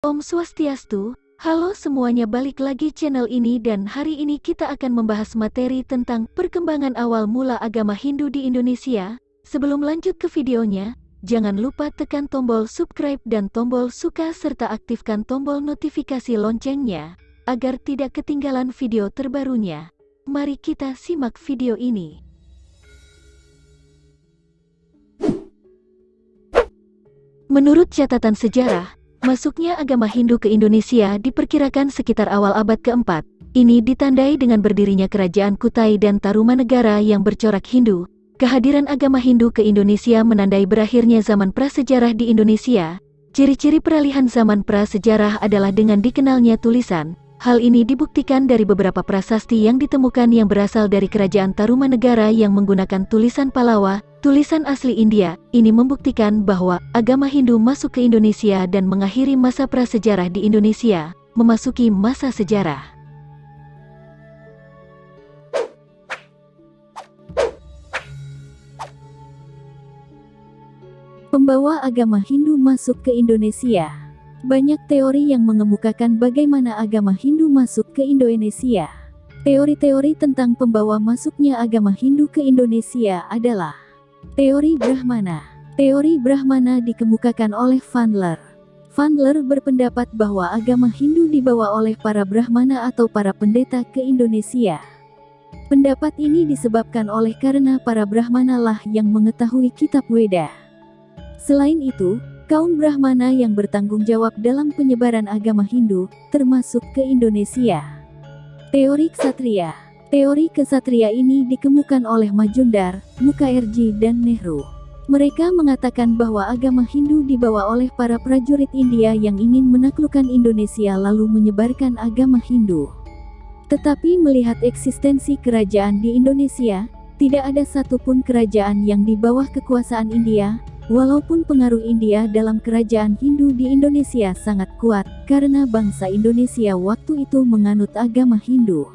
Om Swastiastu, halo semuanya, balik lagi channel ini dan hari ini kita akan membahas materi tentang perkembangan awal mula agama Hindu di Indonesia. Sebelum lanjut ke videonya, jangan lupa tekan tombol subscribe dan tombol suka serta aktifkan tombol notifikasi loncengnya, agar tidak ketinggalan video terbarunya. Mari kita simak video ini. Menurut catatan sejarah, masuknya agama Hindu ke Indonesia diperkirakan sekitar awal abad keempat. Ini ditandai dengan berdirinya kerajaan Kutai dan Tarumanegara yang bercorak Hindu. Kehadiran agama Hindu ke Indonesia menandai berakhirnya zaman prasejarah di Indonesia. Ciri-ciri peralihan zaman prasejarah adalah dengan dikenalnya tulisan. Hal ini dibuktikan dari beberapa prasasti yang ditemukan yang berasal dari kerajaan Tarumanegara yang menggunakan tulisan Palawa, tulisan asli India. Ini membuktikan bahwa agama Hindu masuk ke Indonesia dan mengakhiri masa prasejarah di Indonesia, memasuki masa sejarah. Pembawa agama Hindu masuk ke Indonesia. Banyak teori yang mengemukakan bagaimana agama Hindu masuk ke Indonesia. Teori-teori tentang pembawa masuknya agama Hindu ke Indonesia adalah teori Brahmana. Teori Brahmana dikemukakan oleh Vandler. Vandler berpendapat bahwa agama Hindu dibawa oleh para Brahmana atau para pendeta ke Indonesia. Pendapat ini disebabkan oleh karena para Brahmana lah yang mengetahui kitab Weda. Selain itu, kaum Brahmana yang bertanggung jawab dalam penyebaran agama Hindu, termasuk ke Indonesia. Teori Ksatria. Teori kesatria ini dikemukakan oleh Majumdar, Mukherjee dan Nehru. Mereka mengatakan bahwa agama Hindu dibawa oleh para prajurit India yang ingin menaklukkan Indonesia lalu menyebarkan agama Hindu. Tetapi melihat eksistensi kerajaan di Indonesia, tidak ada satupun kerajaan yang di bawah kekuasaan India. Walaupun pengaruh India dalam kerajaan Hindu di Indonesia sangat kuat, karena bangsa Indonesia waktu itu menganut agama Hindu.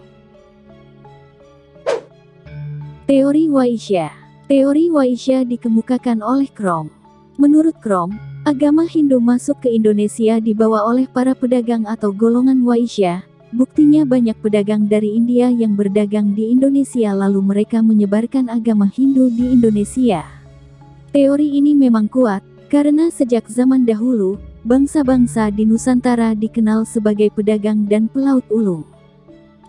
Teori Vaishya. Teori Vaishya dikemukakan oleh Krom. Menurut Krom, agama Hindu masuk ke Indonesia dibawa oleh para pedagang atau golongan Vaishya. Buktinya banyak pedagang dari India yang berdagang di Indonesia lalu mereka menyebarkan agama Hindu di Indonesia. Teori ini memang kuat, karena sejak zaman dahulu, bangsa-bangsa di Nusantara dikenal sebagai pedagang dan pelaut ulung.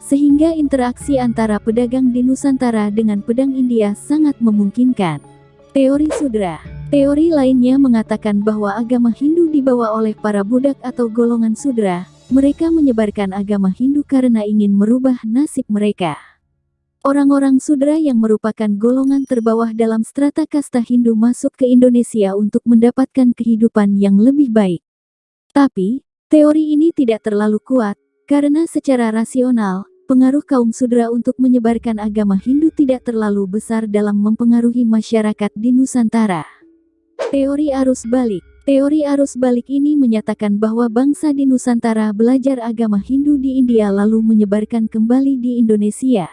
Sehingga interaksi antara pedagang di Nusantara dengan pedang India sangat memungkinkan. Teori Sudra. Teori lainnya mengatakan bahwa agama Hindu dibawa oleh para budak atau golongan Sudra. Mereka menyebarkan agama Hindu karena ingin merubah nasib mereka. Orang-orang Sudra yang merupakan golongan terbawah dalam strata kasta Hindu masuk ke Indonesia untuk mendapatkan kehidupan yang lebih baik. Tapi, teori ini tidak terlalu kuat, karena secara rasional, pengaruh kaum Sudra untuk menyebarkan agama Hindu tidak terlalu besar dalam mempengaruhi masyarakat di Nusantara. Teori arus balik. Teori arus balik ini menyatakan bahwa bangsa di Nusantara belajar agama Hindu di India lalu menyebarkan kembali di Indonesia.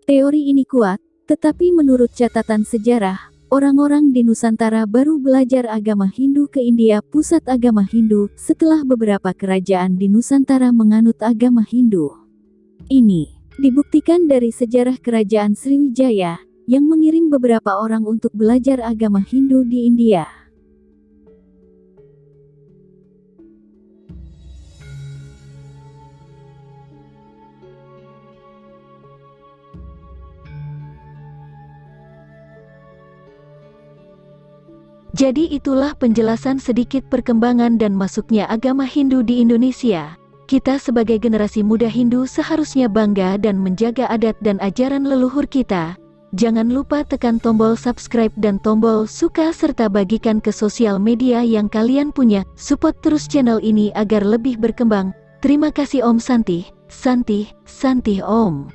Teori ini kuat, tetapi menurut catatan sejarah, orang-orang di Nusantara baru belajar agama Hindu ke India, pusat agama Hindu, setelah beberapa kerajaan di Nusantara menganut agama Hindu. Ini dibuktikan dari sejarah kerajaan Sriwijaya, yang mengirim beberapa orang untuk belajar agama Hindu di India. Jadi itulah penjelasan sedikit perkembangan dan masuknya agama Hindu di Indonesia. Kita sebagai generasi muda Hindu seharusnya bangga dan menjaga adat dan ajaran leluhur kita. Jangan lupa tekan tombol subscribe dan tombol suka serta bagikan ke sosial media yang kalian punya. Support terus channel ini agar lebih berkembang. Terima kasih Om Santih, Santih, Santih Om.